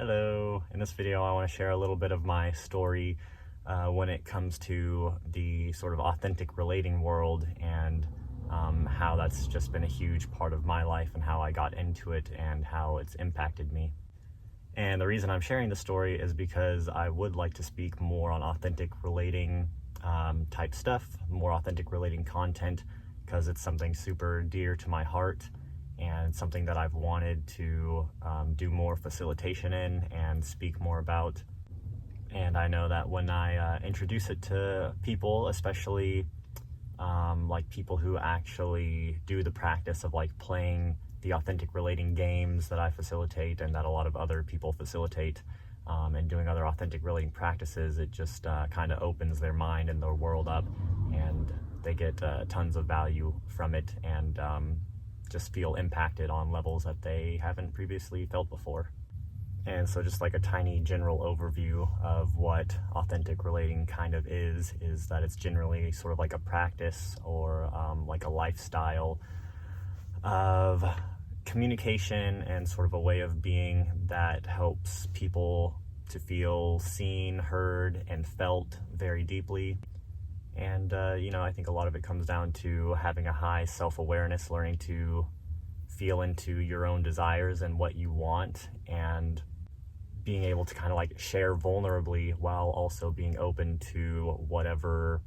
Hello. In this video, I want to share a little bit of my story when it comes to the sort of authentic relating world and how that's just been a huge part of my life and how I got into it and how it's impacted me. And the reason I'm sharing the story is because I would like to speak more on authentic relating type stuff, more authentic relating content, because it's something super dear to my heart and something that I've wanted to do more facilitation in and speak more about. And I know that when I introduce it to people, especially like people who actually do the practice of like playing the authentic relating games that I facilitate and that a lot of other people facilitate, and doing other authentic relating practices, it just kind of opens their mind and their world up, and they get tons of value from it, and just feel impacted on levels that they haven't previously felt before. And so just like a tiny general overview of what authentic relating kind of is that it's generally sort of like a practice or like a lifestyle of communication and sort of a way of being that helps people to feel seen, heard, and felt very deeply. And, I think a lot of it comes down to having a high self-awareness, learning to feel into your own desires and what you want, and being able to kind of like share vulnerably while also being open to whatever,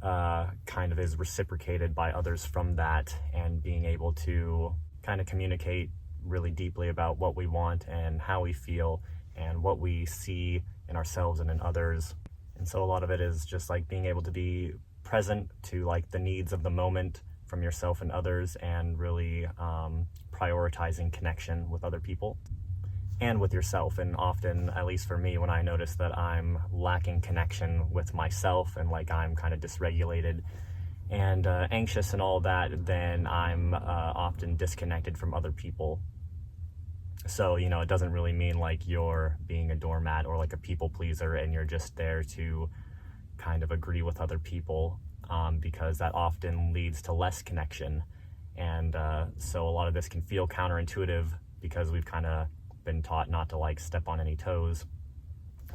kind of is reciprocated by others from that, and being able to kind of communicate really deeply about what we want and how we feel and what we see in ourselves and in others. And so a lot of it is just like being able to be present to like the needs of the moment from yourself and others, and really prioritizing connection with other people and with yourself. And often, at least for me, when I notice that I'm lacking connection with myself and like I'm kind of dysregulated and anxious and all that, then I'm often disconnected from other people. So, it doesn't really mean like you're being a doormat or like a people pleaser and you're just there to kind of agree with other people, because that often leads to less connection. And so a lot of this can feel counterintuitive because we've kind of been taught not to like step on any toes.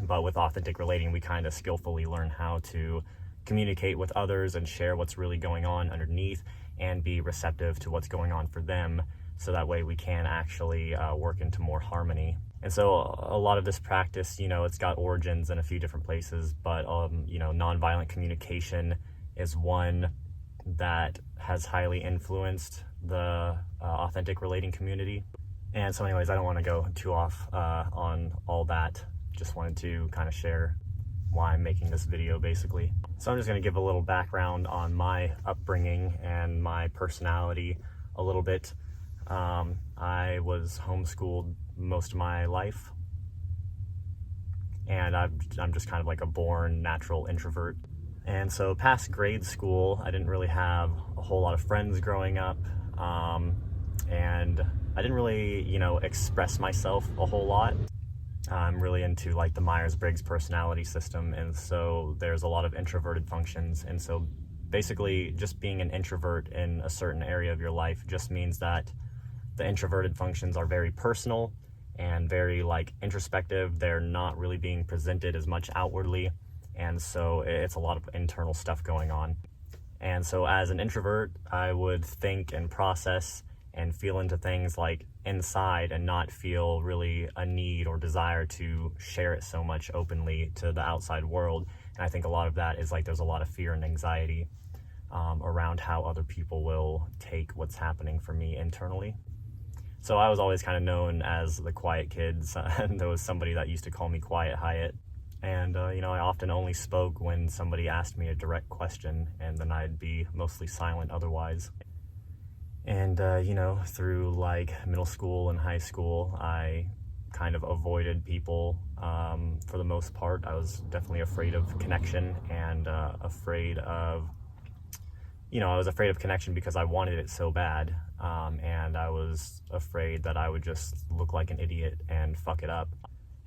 But with authentic relating, we kind of skillfully learn how to communicate with others and share what's really going on underneath and be receptive to what's going on for them, so that way we can actually work into more harmony. And so a lot of this practice, it's got origins in a few different places, but nonviolent communication is one that has highly influenced the authentic relating community. And so anyways, I don't want to go too off on all that. Just wanted to kind of share why I'm making this video, basically. So I'm just going to give a little background on my upbringing and my personality a little bit. I was homeschooled most of my life, and I'm just kind of like a born natural introvert. And so past grade school, I didn't really have a whole lot of friends growing up, and I didn't really, express myself a whole lot. I'm really into like the Myers-Briggs personality system, and so there's a lot of introverted functions. And so basically just being an introvert in a certain area of your life just means that the introverted functions are very personal and very like introspective. They're not really being presented as much outwardly, and so it's a lot of internal stuff going on. And so as an introvert, I would think and process and feel into things like inside and not feel really a need or desire to share it so much openly to the outside world. And I think a lot of that is like there's a lot of fear and anxiety around how other people will take what's happening for me internally. So I was always kind of known as the quiet kid, and there was somebody that used to call me Quiet Hyatt. And, I often only spoke when somebody asked me a direct question, and then I'd be mostly silent otherwise. And, through like middle school and high school, I kind of avoided people for the most part. I was definitely afraid of connection, and afraid of connection because I wanted it so bad. And I was afraid that I would just look like an idiot and fuck it up.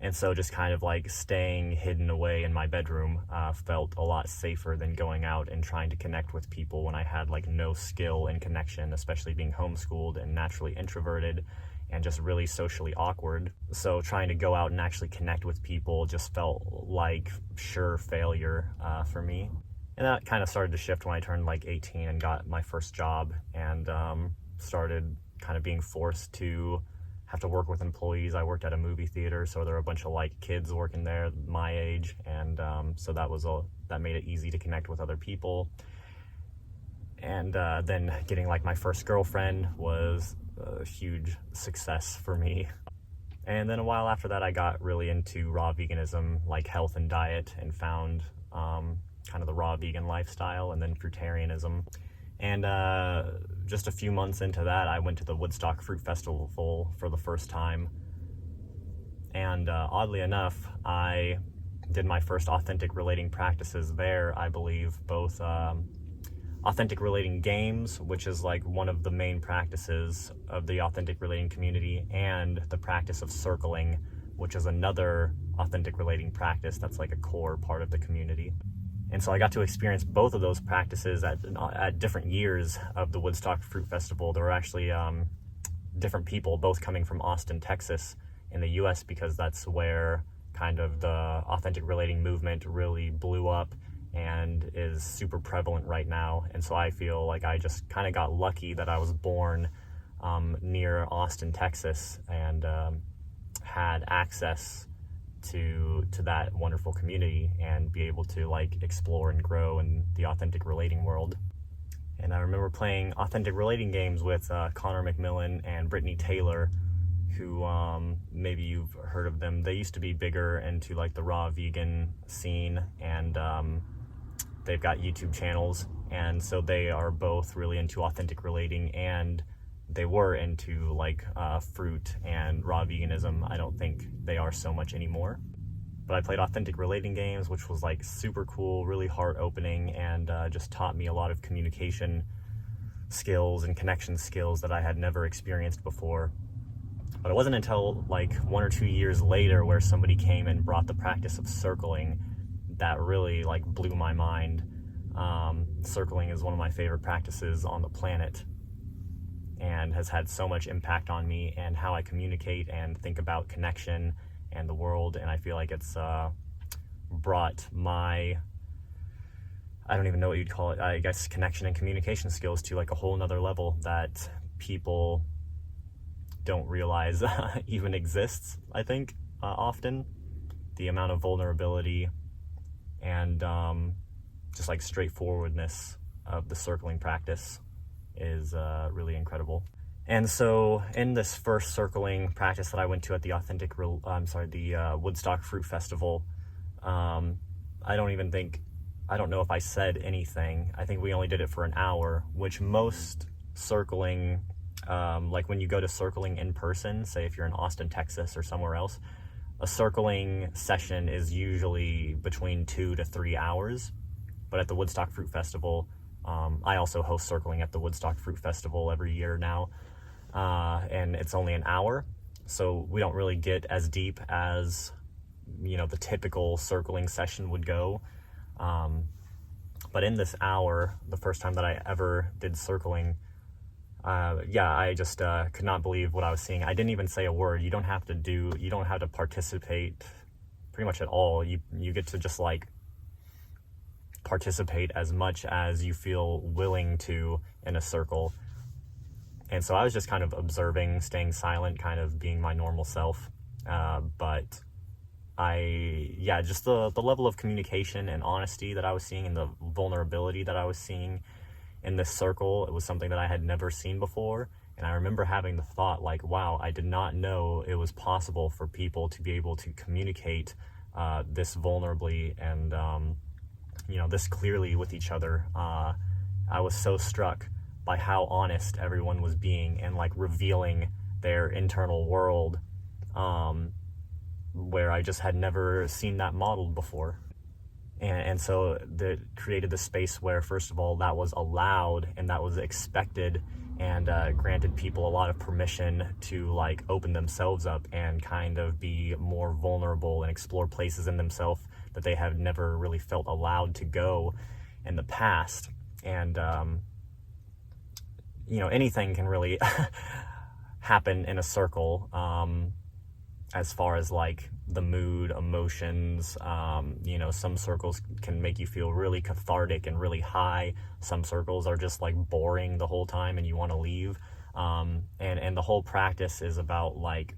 And so just kind of like staying hidden away in my bedroom felt a lot safer than going out and trying to connect with people when I had like no skill in connection, especially being homeschooled and naturally introverted and just really socially awkward. So trying to go out and actually connect with people just felt like sure failure for me. And that kind of started to shift when I turned like 18 and got my first job, and started kind of being forced to have to work with employees. I worked at a movie theater, so there were a bunch of like kids working there my age, and so that made it easy to connect with other people. And then getting like my first girlfriend was a huge success for me. And then a while after that, I got really into raw veganism, like health and diet, and found kind of the raw vegan lifestyle, and then fruitarianism. And just a few months into that, I went to the Woodstock Fruit Festival for the first time. And oddly enough, I did my first authentic relating practices there, I believe, both authentic relating games, which is like one of the main practices of the authentic relating community, and the practice of circling, which is another authentic relating practice that's like a core part of the community. And so I got to experience both of those practices at different years of the Woodstock Fruit Festival. There were actually different people, both coming from Austin, Texas, in the US, because that's where kind of the authentic relating movement really blew up and is super prevalent right now. And so I feel like I just kind of got lucky that I was born near Austin, Texas, and had access to that wonderful community and be able to like explore and grow in the authentic relating world. And I remember playing authentic relating games with Connor McMillan and Brittany Taylor, who maybe you've heard of them. They used to be bigger into like the raw vegan scene, and they've got YouTube channels, and so they are both really into authentic relating, and they were into like fruit and raw veganism. I don't think they are so much anymore. But I played authentic relating games, which was like super cool, really heart opening, and just taught me a lot of communication skills and connection skills that I had never experienced before. But it wasn't until like 1 or 2 years later where somebody came and brought the practice of circling that really like blew my mind. Circling is one of my favorite practices on the planet, and has had so much impact on me and how I communicate and think about connection and the world. And I feel like it's brought my, I don't even know what you'd call it, I guess connection and communication skills to like a whole nother level that people don't realize even exists, I think, often. The amount of vulnerability and just like straightforwardness of the circling practice is really incredible. And so in this first circling practice that I went to at the Woodstock Fruit Festival, I don't know if I said anything. I think we only did it for an hour, which most circling, like when you go to circling in person, say if you're in Austin, Texas or somewhere else, a circling session is usually between 2 to 3 hours. But at the Woodstock Fruit Festival, I also host circling at the Woodstock Fruit Festival every year now, and it's only an hour, so we don't really get as deep as, you know, the typical circling session would go. But in this hour, the first time that I ever did circling, I just could not believe what I was seeing. I didn't even say a word. You don't have to participate pretty much at all. You get to just like participate as much as you feel willing to in a circle. And so I was just kind of observing, staying silent, kind of being my normal self. But just the level of communication and honesty that I was seeing, and the vulnerability that I was seeing in this circle, it was something that I had never seen before. And I remember having the thought like, wow, I did not know it was possible for people to be able to communicate this vulnerably and this clearly with each other. I was so struck by how honest everyone was being and like revealing their internal world, where I just had never seen that modeled before. And so that created the space where, first of all, that was allowed and that was expected, and granted people a lot of permission to like open themselves up and kind of be more vulnerable and explore places in themselves that they have never really felt allowed to go in the past. And anything can really happen in a circle, as far as like the mood, emotions. Some circles can make you feel really cathartic and really high. Some circles are just like boring the whole time and you want to leave. And the whole practice is about like,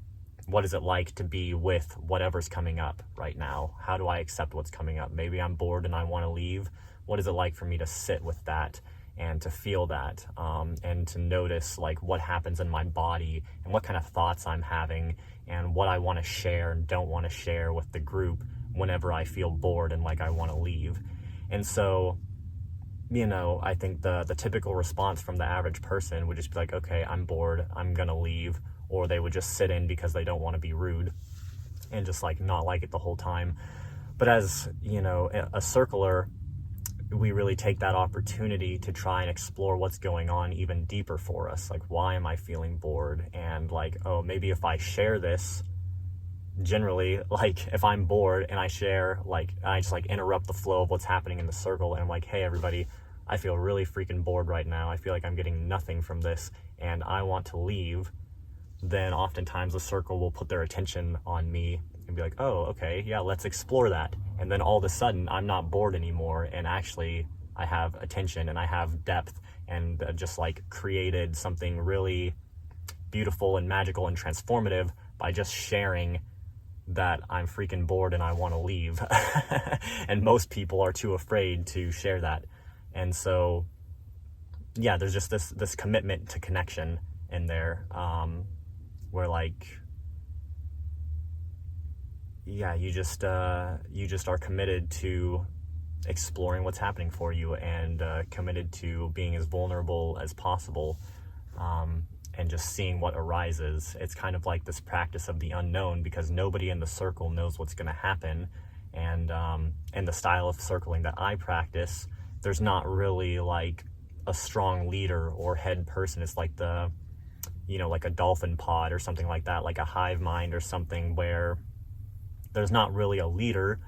what is it like to be with whatever's coming up right now? How do I accept what's coming up? Maybe I'm bored and I want to leave. What is it like for me to sit with that and to feel that, and to notice like what happens in my body and what kind of thoughts I'm having and what I want to share and don't want to share with the group whenever I feel bored and like I want to leave. And so, I think the typical response from the average person would just be like, okay, I'm bored, I'm gonna leave. Or they would just sit in because they don't want to be rude and just like not like it the whole time. But as, a circler, we really take that opportunity to try and explore what's going on even deeper for us. Like, why am I feeling bored? And like, oh, maybe if I share this, generally, like if I'm bored and I share, like I just like interrupt the flow of what's happening in the circle and I'm like, hey everybody, I feel really freaking bored right now. I feel like I'm getting nothing from this and I want to leave. Then oftentimes the circle will put their attention on me and be like, oh, okay, yeah, let's explore that. And then all of a sudden I'm not bored anymore, and actually I have attention and I have depth, and just like created something really beautiful and magical and transformative by just sharing that I'm freaking bored and I want to leave. And most people are too afraid to share that. And so, yeah, there's just this commitment to connection in there, where like, yeah, you just are committed to exploring what's happening for you, and committed to being as vulnerable as possible, and just seeing what arises. It's kind of like this practice of the unknown, because nobody in the circle knows what's going to happen. And the style of circling that I practice, there's not really like a strong leader or head person. It's like like a dolphin pod or something like that, like a hive mind or something, where there's not really a leader,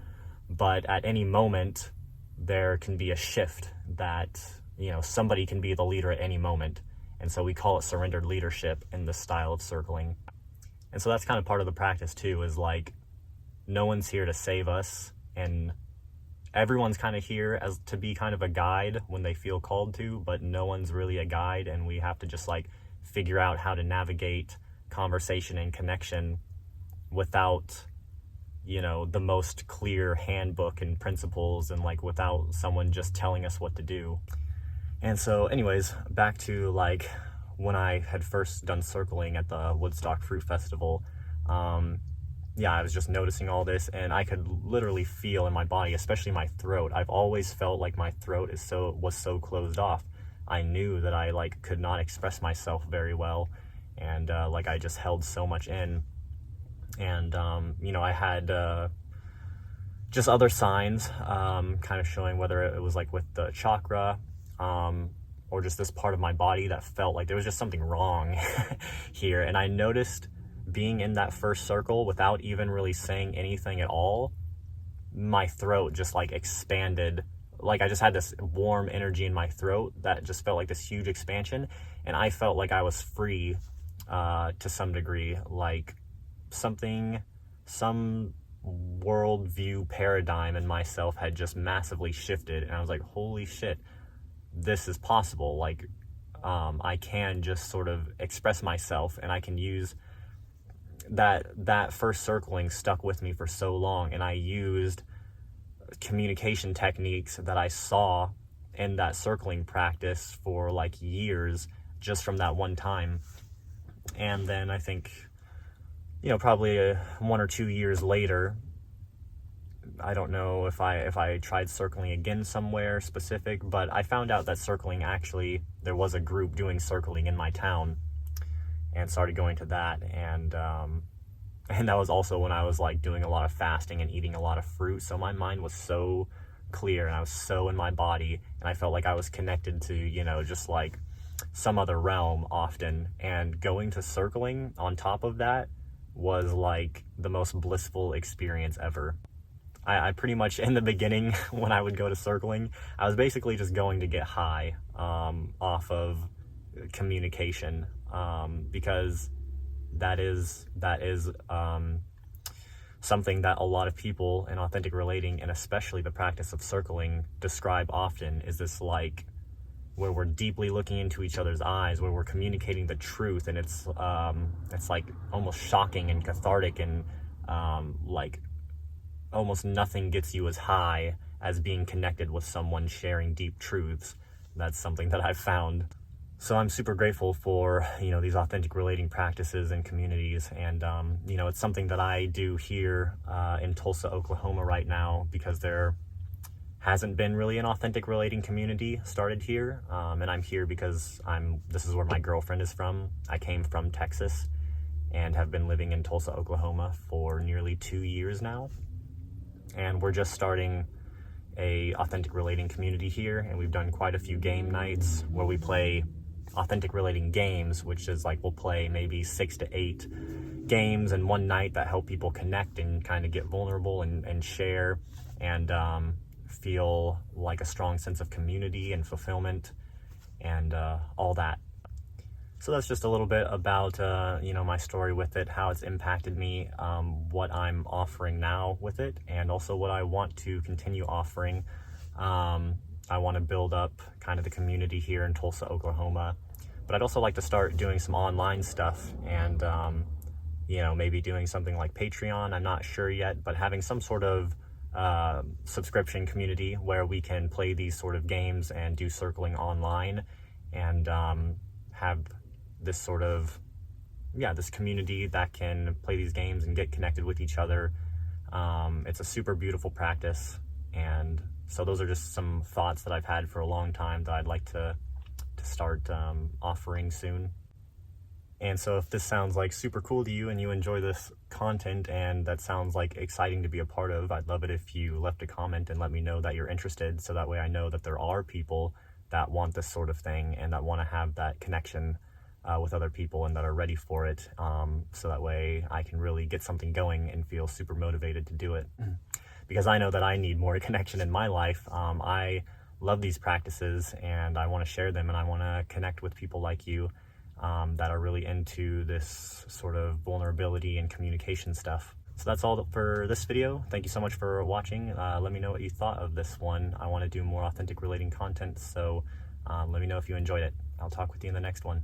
but at any moment there can be a shift that, somebody can be the leader at any moment. And so we call it surrendered leadership in the style of circling. And so that's kind of part of the practice too, is like, no one's here to save us, and everyone's kind of here as to be kind of a guide when they feel called to, but no one's really a guide, and we have to just like figure out how to navigate conversation and connection without, the most clear handbook and principles, and like without someone just telling us what to do. And so anyways, back to like when I had first done circling at the Woodstock Fruit Festival, I was just noticing all this, and I could literally feel in my body, especially my throat. I've always felt like my throat was so closed off. I knew that I like could not express myself very well, and like I just held so much in. And I had just other signs kind of showing whether it was like with the chakra, or just this part of my body that felt like there was just something wrong here. And I noticed, being in that first circle without even really saying anything at all, my throat just like expanded. Like I just had this warm energy in my throat that just felt like this huge expansion, and I felt like I was free to some degree, like some worldview paradigm in myself had just massively shifted, and I was like, holy shit, this is possible. Like I can just sort of express myself, and I can use that first circling stuck with me for so long, and I used communication techniques that I saw in that circling practice for like years, just from that one time. And then I think, probably 1 or 2 years later, I don't know if I tried circling again somewhere specific, but I found out that circling, actually, there was a group doing circling in my town, and started going to that. And that was also when I was like doing a lot of fasting and eating a lot of fruit. So my mind was so clear, and I was so in my body, and I felt like I was connected to, just like some other realm often. And going to circling on top of that was like the most blissful experience ever. I pretty much, in the beginning, when I would go to circling, I was basically just going to get high off of communication, because that is something that a lot of people in authentic relating, and especially the practice of circling, describe often, is this like where we're deeply looking into each other's eyes, where we're communicating the truth, and it's like almost shocking and cathartic, and like almost nothing gets you as high as being connected with someone sharing deep truths. That's something that I've found. So I'm super grateful for, these authentic relating practices and communities. And, it's something that I do here in Tulsa, Oklahoma right now, because there hasn't been really an authentic relating community started here. And I'm here because this is where my girlfriend is from. I came from Texas and have been living in Tulsa, Oklahoma for nearly 2 years now. And we're just starting a authentic relating community here, and we've done quite a few game nights where we play authentic relating games, which is like we'll play maybe 6 to 8 games in one night that help people connect and kind of get vulnerable and share and feel like a strong sense of community and fulfillment and all that. So that's just a little bit about my story with it, how it's impacted me, what I'm offering now with it, and also what I want to continue offering. I want to build up kind of the community here in Tulsa, Oklahoma, but I'd also like to start doing some online stuff and, maybe doing something like Patreon. I'm not sure yet, but having some sort of subscription community where we can play these sort of games and do circling online and have this sort of, this community that can play these games and get connected with each other. It's a super beautiful practice, and so those are just some thoughts that I've had for a long time that I'd like to start offering soon. And so if this sounds like super cool to you and you enjoy this content and that sounds like exciting to be a part of, I'd love it if you left a comment and let me know that you're interested, so that way I know that there are people that want this sort of thing and that want to have that connection with other people and that are ready for it, so that way I can really get something going and feel super motivated to do it. Because I know that I need more connection in my life. I love these practices and I want to share them, and I want to connect with people like you that are really into this sort of vulnerability and communication stuff. So that's all for this video. Thank you so much for watching. Let me know what you thought of this one. I want to do more authentic relating content, so let me know if you enjoyed it. I'll talk with you in the next one.